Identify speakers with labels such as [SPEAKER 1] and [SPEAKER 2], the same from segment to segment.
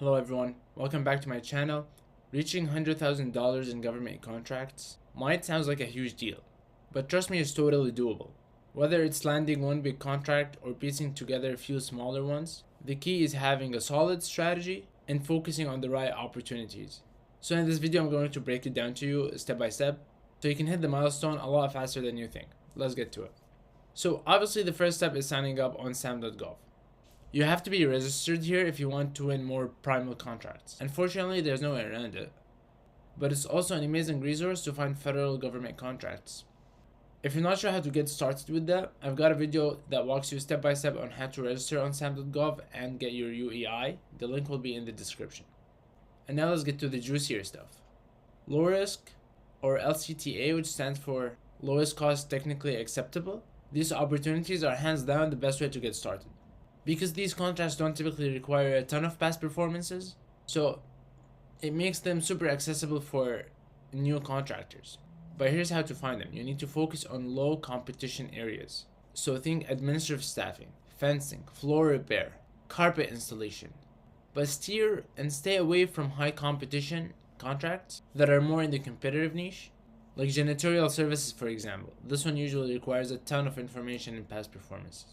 [SPEAKER 1] Hello everyone, welcome back to my channel. Reaching $100,000 in government contracts might sound like a huge deal, but trust me, it's totally doable. Whether it's landing one big contract or piecing together a few smaller ones, the key is having a solid strategy and focusing on the right opportunities. So in this video I'm going to break it down to you step by step so you can hit the milestone a lot faster than you think. Let's get to it. So obviously the first step is signing up on SAM.gov. You have to be registered here if you want to win more primal contracts. Unfortunately, there's no way around it. But it's also an amazing resource to find federal government contracts. If you're not sure how to get started with that, I've got a video that walks you step by step on how to register on SAM.gov and get your UEI. The link will be in the description. And now let's get to the juicier stuff. Low risk, or LCTA, which stands for lowest cost technically acceptable. These opportunities are hands down the best way to get started, because these contracts don't typically require a ton of past performances, so it makes them super accessible for new contractors. But here's how to find them. You need to focus on low competition areas. So think administrative staffing, fencing, floor repair, carpet installation. But steer and stay away from high competition contracts that are more in the competitive niche, like janitorial services for example. This one usually requires a ton of information and past performances.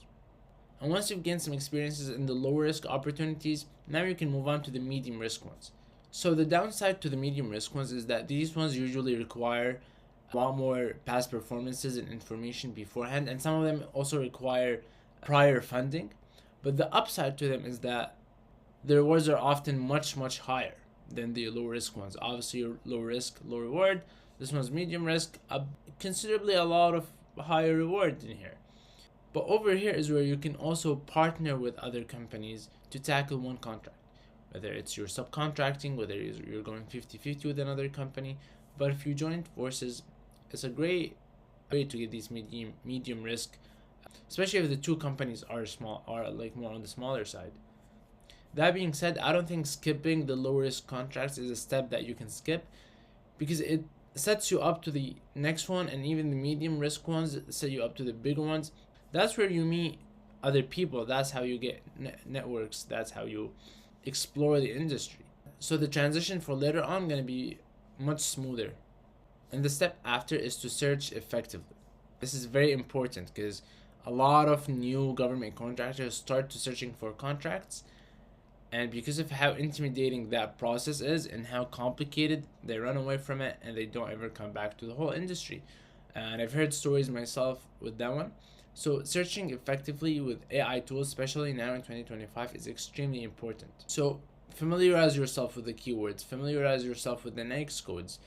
[SPEAKER 1] And once you've gained some experiences in the low risk opportunities, now you can move on to the medium risk ones. So the downside to the medium risk ones is that these ones usually require a lot more past performances and information beforehand, and some of them also require prior funding. But the upside to them is that the rewards are often much higher than the low risk ones. Obviously low risk, low reward. This one's medium risk, considerably a lot of higher reward in here. But over here is where you can also partner with other companies to tackle one contract. Whether it's your subcontracting, whether you're going 50-50 with another company. But if you join forces, it's a great way to get these medium risk, especially if the two companies are like more on the smaller side. That being said, I don't think skipping the low risk contracts is a step that you can skip, because it sets you up to the next one, and even the medium risk ones set you up to the bigger ones. That's where you meet other people. That's how you get networks. That's how you explore the industry. So the transition for later on going to be much smoother. And the step after is to search effectively. This is very important because a lot of new government contractors start to searching for contracts, and because of how intimidating that process is and how complicated, they run away from it and they don't ever come back to the whole industry. And I've heard stories myself with that one. So searching effectively with AI tools, especially now in 2025, is extremely important. So familiarize yourself with the keywords, familiarize yourself with the NAICS codes,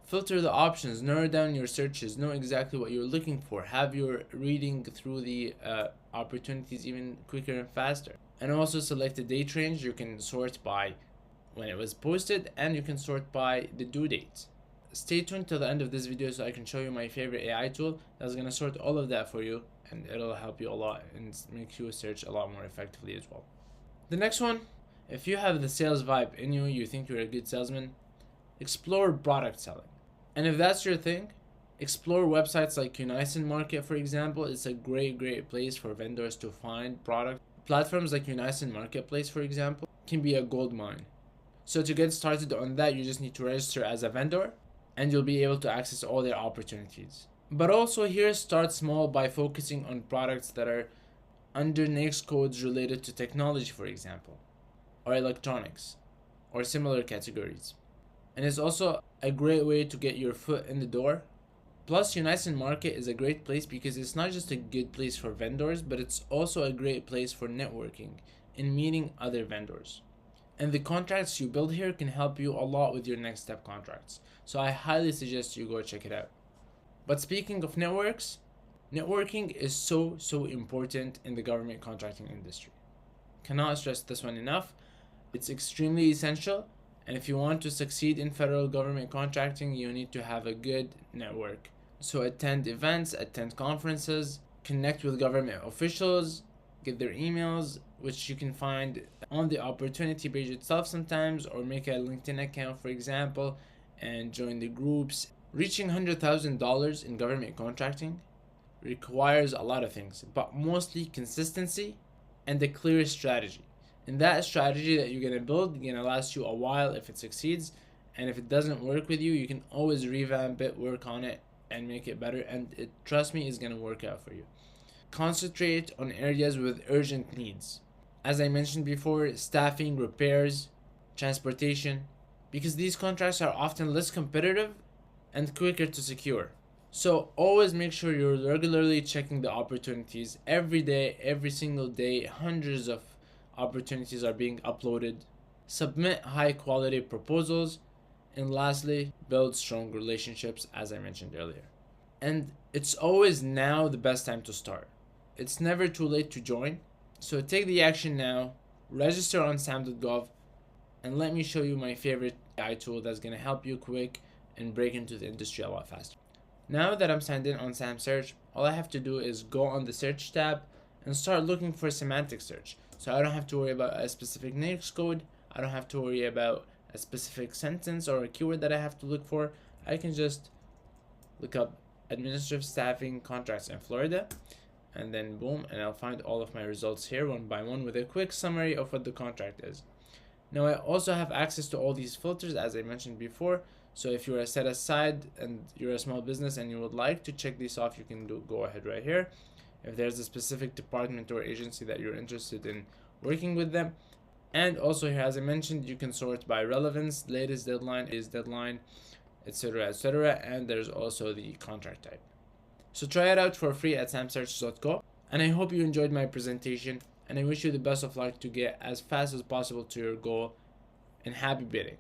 [SPEAKER 1] filter the options, narrow down your searches, know exactly what you're looking for, have your reading through the opportunities even quicker and faster. And also select the date range. You can sort by when it was posted, and you can sort by the due date. Stay tuned till the end of this video so I can show you my favorite AI tool that's going to sort all of that for you, and it'll help you a lot and make you search a lot more effectively as well. The next one, if you have the sales vibe in you, you think you're a good salesman, explore product selling. And if that's your thing, explore websites like Unison Market, for example. It's a great place for vendors to find product. Platforms like Unison Marketplace, for example, can be a gold mine. So to get started on that, you just need to register as a vendor, and you'll be able to access all their opportunities. But also here, start small by focusing on products that are under NAICS codes related to technology, for example, or electronics, or similar categories. And it's also a great way to get your foot in the door. Plus, Unison Market is a great place because it's not just a good place for vendors, but it's also a great place for networking and meeting other vendors. And the contracts you build here can help you a lot with your next step contracts. So I highly suggest you go check it out. But speaking of networks, networking is so important in the government contracting industry. Cannot stress this one enough. It's extremely essential. And if you want to succeed in federal government contracting, you need to have a good network. So attend events, attend conferences, connect with government officials, get their emails, which you can find on the opportunity page itself sometimes, or make a LinkedIn account, for example, and join the groups. Reaching $100,000 in government contracting requires a lot of things, but mostly consistency and a clear strategy. And that strategy that you're gonna build gonna last you a while if it succeeds. And if it doesn't work with you, you can always revamp it, work on it, and make it better. And it, trust me, is gonna work out for you. Concentrate on areas with urgent needs. As I mentioned before, staffing, repairs, transportation, because these contracts are often less competitive and quicker to secure. So always make sure you're regularly checking the opportunities every day, every single day. Hundreds of opportunities are being uploaded. Submit high quality proposals. And lastly, build strong relationships, as I mentioned earlier. And it's always now the best time to start. It's never too late to join. So take the action now, register on SAM.gov, and let me show you my favorite AI tool that's going to help you quick and break into the industry a lot faster. Now that I'm signed in on Samsearch, all I have to do is go on the search tab and start looking for semantic search. So I don't have to worry about a specific NAICS code. I don't have to worry about a specific sentence or a keyword that I have to look for. I can just look up administrative staffing contracts in Florida, and then boom, and I'll find all of my results here one by one with a quick summary of what the contract is. Now I also have access to all these filters, as I mentioned before. So if you're a set aside and you're a small business and you would like to check these off, you can go ahead right here. If there's a specific department or agency that you're interested in working with them. And also here, as I mentioned, you can sort by relevance, latest deadline, is deadline, etc., etc. And there's also the contract type. So try it out for free at Samsearch.co. And I hope you enjoyed my presentation, and I wish you the best of luck to get as fast as possible to your goal, and happy bidding.